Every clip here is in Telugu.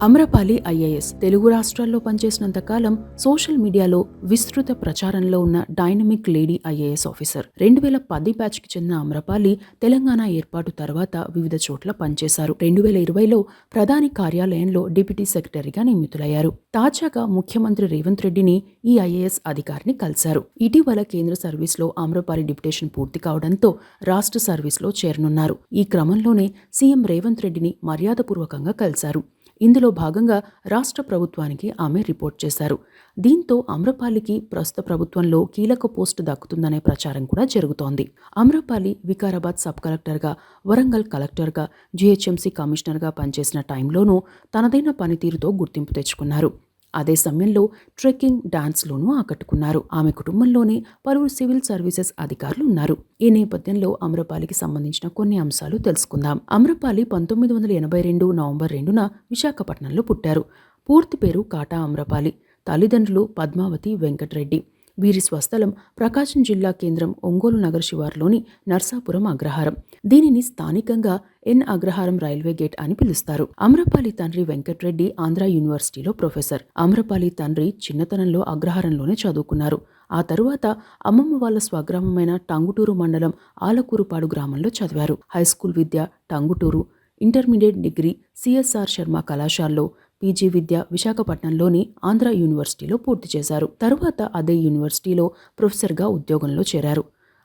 అమ్రపాలి ఐఏఎస్ తెలుగు రాష్ట్రాల్లో పనిచేసినంత కాలం సోషల్ మీడియాలో విస్తృత ప్రచారంలో ఉన్న dynamic lady IAS officer. 2010 batch కి చెందిన అమ్రపాలి తెలంగాణ ఏర్పాటు తర్వాత వివిధ చోట్ల పనిచేశారు. 2020లో ప్రధాని కార్యాలయంలో డిప్యూటీ సెక్రటరీగా నియమితులయ్యారు. తాజాగా ముఖ్యమంత్రి రేవంత్ రెడ్డిని ఈ ఐఏఎస్ అధికారిని కలిశారు. ఇటీవల కేంద్ర సర్వీస్లో అమ్రపాలి డిప్యుటేషన్ పూర్తి కావడంతో రాష్ట్ర సర్వీస్లో చేరనున్నారు. ఈ క్రమంలోనే సీఎం రేవంత్ రెడ్డిని మర్యాదపూర్వకంగా కలిశారు. ఇందులో భాగంగా రాష్ట్ర ప్రభుత్వానికి ఆమె రిపోర్ట్ చేశారు. దీంతో అమ్రపాలికి ప్రస్తుత ప్రభుత్వంలో కీలక పోస్టు దక్కుతుందనే ప్రచారం కూడా జరుగుతోంది. అమ్రపాలి వికారాబాద్ సబ్ కలెక్టర్గా, వరంగల్ కలెక్టర్గా, జీహెచ్ఎంసీ కమిషనర్గా పనిచేసిన టైంలోనూ తనదైన పనితీరుతో గుర్తింపు తెచ్చుకున్నారు. అదే సమయంలో ట్రెక్కింగ్, డాన్స్లోనూ ఆకట్టుకున్నారు. ఆమె కుటుంబంలోనే పలువురు సివిల్ సర్వీసెస్ అధికారులు ఉన్నారు. ఈ నేపథ్యంలో అమ్రపాలికి సంబంధించిన కొన్ని అంశాలు తెలుసుకుందాం. అమ్రపాలి 1982 నవంబర్ 2న విశాఖపట్నంలో పుట్టారు. పూర్తి పేరు కాటా అమ్రపాలి. తల్లిదండ్రులు పద్మావతి, వెంకటరెడ్డి. వీరి స్వస్థలం ప్రకాశం జిల్లా కేంద్రం ఒంగోలు నగర శివారులోని నర్సాపురం అగ్రహారం. దీనిని స్థానికంగా ఎన్ అగ్రహారం రైల్వే గేట్ అని పిలుస్తారు. అమ్రపాలి తండ్రి వెంకటరెడ్డి ఆంధ్ర యూనివర్సిటీలో ప్రొఫెసర్. అమ్రపాలి తండ్రి చిన్నతనంలో అగ్రహారంలోనే చదువుకున్నారు. ఆ తరువాత అమ్మమ్మ వాళ్ళ స్వగ్రామమైన టంగుటూరు మండలం ఆలకూరుపాడు గ్రామంలో చదివారు. హైస్కూల్ విద్య Tanguturu, intermediate degree CSR Sharma కళాశాలలో, పీజీ విద్య విశాఖపట్నంలోని ఆంధ్ర యూనివర్సిటీలో పూర్తి చేశారు. తరువాత అదే యూనివర్సిటీలో ప్రొఫెసర్గా ఉద్యోగంలో చేరారు.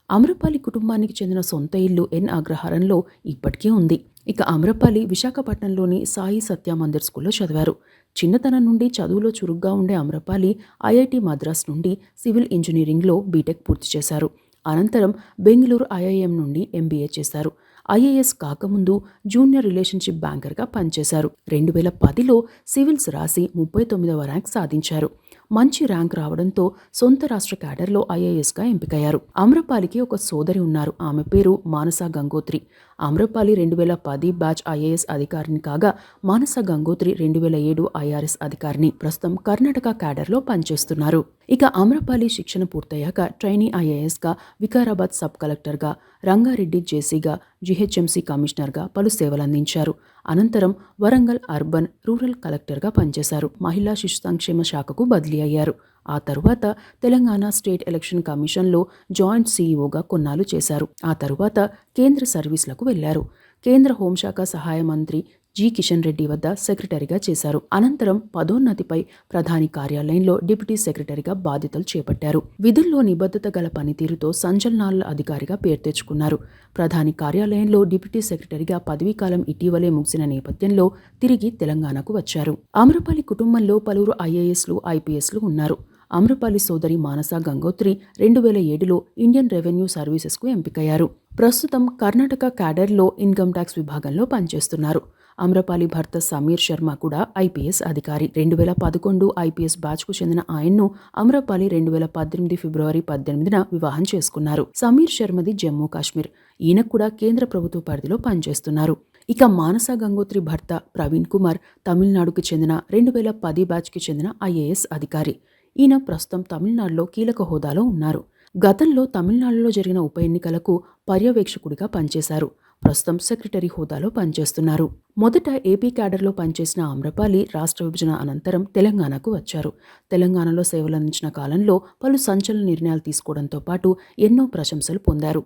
అమ్రపాలి కుటుంబానికి చెందిన సొంత ఇల్లు ఎన్ అగ్రహారంలో ఇప్పటికీ ఉంది. ఇక అమ్రపాలి విశాఖపట్నంలోని సాయి సత్య మందిర్ స్కూల్లో చదివారు. చిన్నతనం నుండి చదువులో చురుగ్గా ఉండే అమ్రపాలి ఐఐటి మద్రాస్ నుండి సివిల్ ఇంజనీరింగ్లో బీటెక్ పూర్తి చేశారు. అనంతరం బెంగళూరు ఐఐఎం నుండి ఎంబీఏ చేశారు. ఐఏఎస్ కాకముందు జూనియర్ రిలేషన్షిప్ బ్యాంకర్గా పనిచేశారు. 2010లో సివిల్స్ రాసి 39వ ర్యాంక్ సాధించారు. మంచి ర్యాంక్ రావడంతో సొంత రాష్ట్ర క్యాడర్లో ఐఏఎస్గా ఎంపికయ్యారు. అమ్రపాలికి ఒక సోదరి ఉన్నారు. ఆమె పేరు మానస గంగోత్రి. అమ్రపాలి 2010 బ్యాచ్ ఐఏఎస్ అధికారిని కాగా, మానస గంగోత్రి 2007 ఐఆర్ఎస్ అధికారిని. ప్రస్తుతం కర్ణాటక క్యాడర్లో పనిచేస్తున్నారు. ఇక అమ్రపాలి శిక్షణ పూర్తయ్యాక ట్రైనీ ఐఏఎస్గా, వికారాబాద్ సబ్ కలెక్టర్గా, రంగారెడ్డి జేసీగా, జీహెచ్ఎంసీ కమిషనర్గా పలు సేవలందించారు. అనంతరం వరంగల్ అర్బన్, రూరల్ కలెక్టర్గా పనిచేశారు. మహిళా శిశు సంక్షేమ శాఖకు బదిలీ అయ్యారు. ఆ తరువాత తెలంగాణ స్టేట్ ఎలక్షన్ కమిషన్లో జాయింట్ సీఈఓగా కొన్నాళ్ళు చేశారు. ఆ తరువాత కేంద్ర సర్వీసులకు వెళ్లారు. కేంద్ర హోంశాఖ సహాయ మంత్రి జి కిషన్ రెడ్డి వద్ద సెక్రటరీగా చేశారు. అనంతరం పదోన్నతిపై ప్రధాని కార్యాలయంలో డిప్యూటీ సెక్రటరీగా బాధ్యతలు చేపట్టారు. విధుల్లో నిబద్ధత గల పనితీరుతో సంచలనాల అధికారిగా పేరు తెచ్చుకున్నారు. ప్రధాని కార్యాలయంలో డిప్యూటీ సెక్రటరీగా పదవీకాలం ఇటీవలే ముగిసిన నేపథ్యంలో తిరిగి తెలంగాణకు వచ్చారు. అమ్రపాలి కుటుంబంలో పలువురు ఐఏఎస్లు, ఐపీఎస్లు ఉన్నారు. అమ్రపాలి సోదరి మానస గంగోత్రి 2007లో ఇండియన్ రెవెన్యూ సర్వీసెస్కు ఎంపికయ్యారు. ప్రస్తుతం కర్ణాటక క్యాడర్లో ఇన్కమ్ ట్యాక్స్ విభాగంలో పనిచేస్తున్నారు. అమ్రపాలి భర్త సమీర్ శర్మ కూడా ఐపీఎస్ అధికారి. 2011 ఐపీఎస్ బ్యాచ్కు చెందిన ఆయన్ను అమ్రపాలి 2018 ఫిబ్రవరి 18న వివాహం చేసుకున్నారు. సమీర్ శర్మది జమ్మూ కాశ్మీర్. ఈయన కూడా కేంద్ర ప్రభుత్వ పరిధిలో పనిచేస్తున్నారు. ఇక మానస గంగోత్రి భర్త ప్రవీణ్ కుమార్ తమిళనాడుకు చెందిన 2010 బ్యాచ్కి చెందిన ఐఏఎస్ అధికారి. ఈయన ప్రస్తుతం తమిళనాడులో కీలక హోదాలో ఉన్నారు. గతంలో తమిళనాడులో జరిగిన ఉప ఎన్నికలకు పర్యవేక్షకుడిగా పనిచేశారు. ప్రస్తుతం సెక్రటరీ హోదాలో పనిచేస్తున్నారు. మొదట ఏపీ క్యాడర్లో పనిచేసిన అమ్రపాలి రాష్ట్ర విభజన అనంతరం తెలంగాణకు వచ్చారు. తెలంగాణలో సేవలందించిన కాలంలో పలు సంచలన నిర్ణయాలు తీసుకోవడంతో పాటు ఎన్నో ప్రశంసలు పొందారు.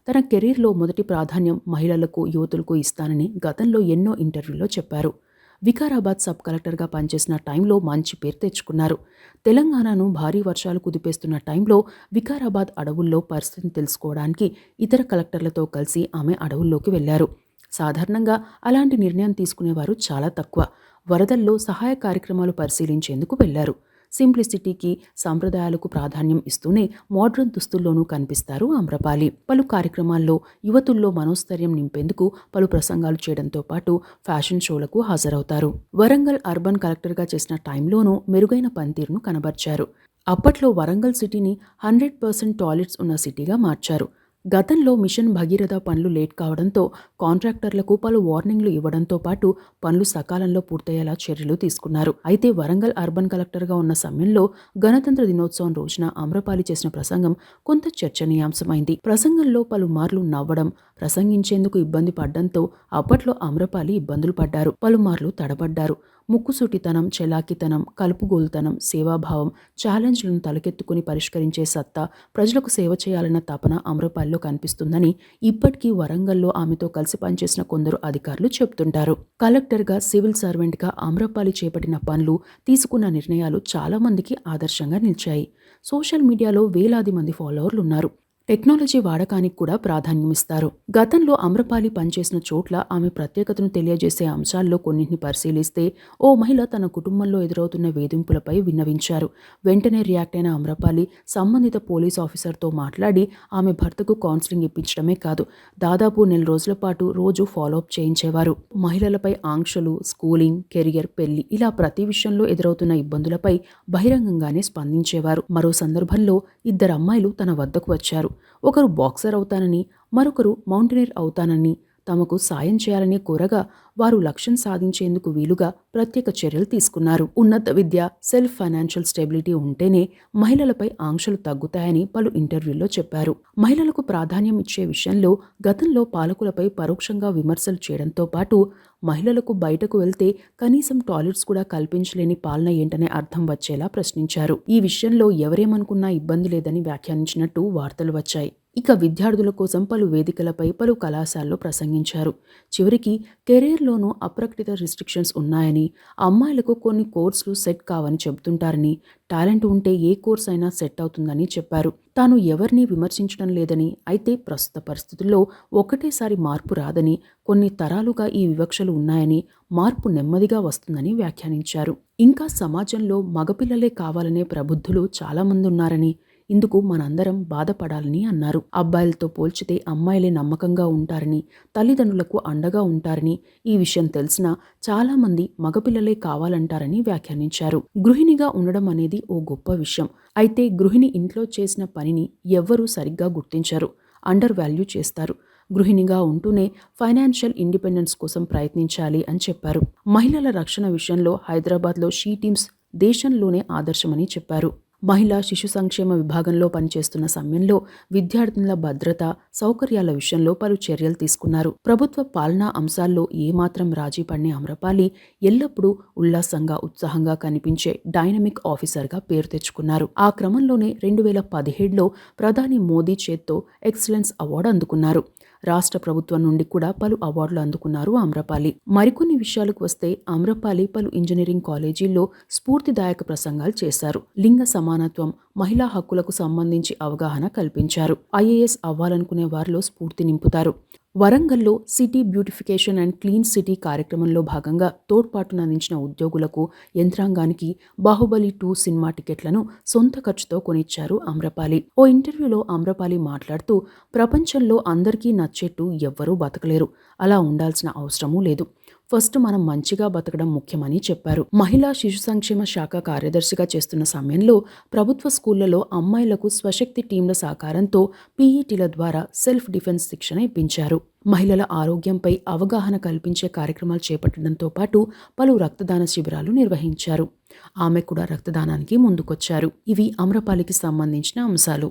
తన కెరీర్లో మొదటి ప్రాధాన్యం మహిళలకు, యువతులకు ఇస్తానని గతంలో ఎన్నో ఇంటర్వ్యూల్లో చెప్పారు. వికారాబాద్ సబ్ కలెక్టర్గా పనిచేసిన టైంలో మంచి పేరు తెచ్చుకున్నారు. తెలంగాణను భారీ వర్షాలు కుదిపేస్తున్న టైంలో వికారాబాద్ అడవుల్లో పరిస్థితిని తెలుసుకోవడానికి ఇతర కలెక్టర్లతో కలిసి ఆమె అడవుల్లోకి వెళ్లారు. సాధారణంగా అలాంటి నిర్ణయం తీసుకునేవారు చాలా తక్కువ. వరదల్లో సహాయ కార్యక్రమాలు పరిశీలించేందుకు వెళ్లారు. సింప్లిసిటీకి, సాంప్రదాయాలకు ప్రాధాన్యం ఇస్తూనే మోడ్రన్ దుస్తుల్లోనూ కనిపిస్తారు అమ్రపాలి. పలు కార్యక్రమాల్లో యువతుల్లో మనోస్థైర్యం నింపేందుకు పలు ప్రసంగాలు చేయడంతో పాటు ఫ్యాషన్ షోలకు హాజరవుతారు. వరంగల్ అర్బన్ కలెక్టర్గా చేసిన టైంలోనూ మెరుగైన పనితీరును కనబర్చారు. అప్పట్లో వరంగల్ సిటీని 100% టాయిలెట్స్ ఉన్న సిటీగా మార్చారు. గతంలో మిషన్ భగీరథ పనులు లేట్ కావడంతో కాంట్రాక్టర్లకు పలు వార్నింగ్లు ఇవ్వడంతో పాటు పనులు సకాలంలో పూర్తయ్యేలా చర్యలు తీసుకున్నారు. అయితే వరంగల్ అర్బన్ కలెక్టర్గా ఉన్న సమయంలో గణతంత్ర దినోత్సవం రోజున అమ్రపాలి చేసిన ప్రసంగం కొంత చర్చనీయాంశమైంది. ప్రసంగంలో పలుమార్లు నవ్వడం, ప్రసంగించేందుకు ఇబ్బంది పడ్డంతో అప్పట్లో అమ్రపాలి ఇబ్బందులు పడ్డారు. పలుమార్లు తడబడ్డారు. ముక్కుసూటితనం, చలాకితనం, కలుపుగోలుతనం, సేవాభావం, ఛాలెంజ్లను తలకెత్తుకుని పరిష్కరించే సత్తా, ప్రజలకు సేవ చేయాలన్న తపన అమ్రపాలిలో కనిపిస్తుందని ఇప్పటికీ వరంగల్లో ఆమెతో కలిసి పనిచేసిన కొందరు అధికారులు చెబుతుంటారు. కలెక్టర్గా, సివిల్ సర్వెంట్గా అమ్రపాలి చేపట్టిన పనులు, తీసుకున్న నిర్ణయాలు చాలా మందికి ఆదర్శంగా నిలిచాయి. సోషల్ మీడియాలో వేలాది మంది ఫాలోవర్లు ఉన్నారు. టెక్నాలజీ వాడకానికి కూడా ప్రాధాన్యమిస్తారు. గతంలో అమ్రపాలి పనిచేసిన చోట్ల ఆమె ప్రత్యేకతను తెలియజేసే అంశాల్లో కొన్నింటిని పరిశీలిస్తే, ఓ మహిళ తన కుటుంబంలో ఎదురవుతున్న వేధింపులపై విన్నవించారు. వెంటనే రియాక్ట్ అయిన అమ్రపాలి సంబంధిత పోలీస్ ఆఫీసర్తో మాట్లాడి ఆమె భర్తకు కౌన్సిలింగ్ ఇప్పించడమే కాదు, దాదాపు 4 రోజుల పాటు రోజు ఫాలోఅప్ చేయించేవారు. మహిళలపై ఆంక్షలు, స్కూలింగ్, కెరియర్, పెళ్లి ఇలా ప్రతి విషయంలో ఎదురవుతున్న ఇబ్బందులపై బహిరంగంగానే స్పందించేవారు. మరో సందర్భంలో 2 అమ్మాయిలు తన వద్దకు వచ్చారు. ఒకరు బాక్సర్ అవుతానని, మరొకరు మౌంటైనర్ అవుతానని తమకు సాయం చేయాలని కోరగా, వారు లక్ష్యం సాధించేందుకు వీలుగా ప్రత్యేక చర్యలు తీసుకున్నారు. ఉన్నత విద్య, సెల్ఫ్ ఫైనాన్షియల్ స్టెబిలిటీ ఉంటేనే మహిళలపై ఆంక్షలు తగ్గుతాయని పలు ఇంటర్వ్యూల్లో చెప్పారు. మహిళలకు ప్రాధాన్యం ఇచ్చే విషయంలో గతంలో పాలకులపై పరోక్షంగా విమర్శలు చేయడంతో పాటు, మహిళలకు బయటకు వెళ్తే కనీసం టాయిలెట్స్ కూడా కల్పించలేని పాలన ఏంటనే అర్థం వచ్చేలా ప్రశ్నించారు. ఈ విషయంలో ఎవరేమనుకున్నా ఇబ్బంది లేదని వ్యాఖ్యానించినట్టు వార్తలు వచ్చాయి. ఇక విద్యార్థుల కోసం పలు వేదికలపై, పలు కళాశాలలో ప్రసంగించారు. చివరికి కెరీర్లోనూ అప్రకటిత రిస్ట్రిక్షన్స్ ఉన్నాయని, అమ్మాయిలకు కొన్ని కోర్సులు సెట్ కావని చెబుతుంటారని, టాలెంట్ ఉంటే ఏ కోర్స్ అయినా సెట్ అవుతుందని చెప్పారు. తాను ఎవరిని విమర్శించడం లేదని, అయితే ప్రస్తుత పరిస్థితుల్లో ఒకటేసారి మార్పు రాదని, కొన్ని తరాలుగా ఈ వివక్షలు ఉన్నాయని, మార్పు నెమ్మదిగా వస్తుందని వ్యాఖ్యానించారు. ఇంకా సమాజంలో మగపిల్లలే కావాలనే ప్రబుద్ధులు చాలామంది ఉన్నారని, ఇందుకు మనందరం బాధపడాలని అన్నారు. అబ్బాయిలతో పోల్చితే అమ్మాయిలే నమ్మకంగా ఉంటారని, తల్లిదండ్రులకు అండగా ఉంటారని, ఈ విషయం తెలిసినా చాలామంది మగపిల్లలే కావాలంటారని వ్యాఖ్యానించారు. గృహిణిగా ఉండడం అనేది ఓ గొప్ప విషయం. అయితే గృహిణి ఇంట్లో చేసిన పనిని ఎవ్వరూ సరిగ్గా గుర్తించరు, అండర్ వాల్యూ చేస్తారు. గృహిణిగా ఉంటూనే ఫైనాన్షియల్ ఇండిపెండెన్స్ కోసం ప్రయత్నించాలి అని చెప్పారు. మహిళల రక్షణ విషయంలో హైదరాబాద్లో షీ టీమ్స్ దేశంలోనే ఆదర్శమని చెప్పారు. మహిళా శిశు సంక్షేమ విభాగంలో పనిచేస్తున్న సమయంలో విద్యార్థినుల భద్రత, సౌకర్యాల విషయంలో పలు చర్యలు తీసుకున్నారు. ప్రభుత్వ పాలనా అంశాల్లో ఏమాత్రం రాజీ పడని అమ్రపాలి ఎల్లప్పుడూ ఉల్లాసంగా, ఉత్సాహంగా కనిపించే డైనమిక్ ఆఫీసర్గా పేరు తెచ్చుకున్నారు. ఆ క్రమంలోనే 2017లో ప్రధాని మోదీ చేత్తో ఎక్సలెన్స్ అవార్డు అందుకున్నారు. రాష్ట్ర ప్రభుత్వం నుండి కూడా పలు అవార్డులు అందుకున్నారు అమ్రపాలి. మరికొన్ని విషయాలకు వస్తే, అమ్రపాలి పలు ఇంజనీరింగ్ కాలేజీల్లో స్ఫూర్తిదాయక ప్రసంగాలు చేశారు. లింగ సమానత్వం, మహిళా హక్కులకు సంబంధించి అవగాహన కల్పించారు. ఐఏఎస్ అవ్వాలనుకునే వారిలో స్ఫూర్తి నింపుతారు. వరంగల్లో city beautification and clean city కార్యక్రమంలో భాగంగా తోడ్పాటునందించిన ఉద్యోగులకు, యంత్రాంగానికి బాహుబలి 2 సినిమా టికెట్లను సొంత ఖర్చుతో కొనిచ్చారు అమ్రపాలి. ఓ ఇంటర్వ్యూలో అమ్రపాలి మాట్లాడుతూ, ప్రపంచంలో అందరికీ నచ్చేట్టు ఎవ్వరూ బతకలేరు, అలా ఉండాల్సిన అవసరమూ లేదు. ఫస్ట్ మనం మంచిగా బతకడం ముఖ్యమని చెప్పారు. మహిళా శిశు సంక్షేమ శాఖ కార్యదర్శిగా చేస్తున్న సమయంలో ప్రభుత్వ స్కూళ్లలో అమ్మాయిలకు స్వశక్తి టీంల సహకారంతో పీఈటీల ద్వారా సెల్ఫ్ డిఫెన్స్ శిక్షణ ఇప్పించారు. మహిళల ఆరోగ్యంపై అవగాహన కల్పించే కార్యక్రమాలు చేపట్టడంతో పాటు పలు రక్తదాన శిబిరాలు నిర్వహించారు. ఆమె కూడా రక్తదానానికి ముందుకొచ్చారు. ఇవి అమ్రపాలికి సంబంధించిన అంశాలు.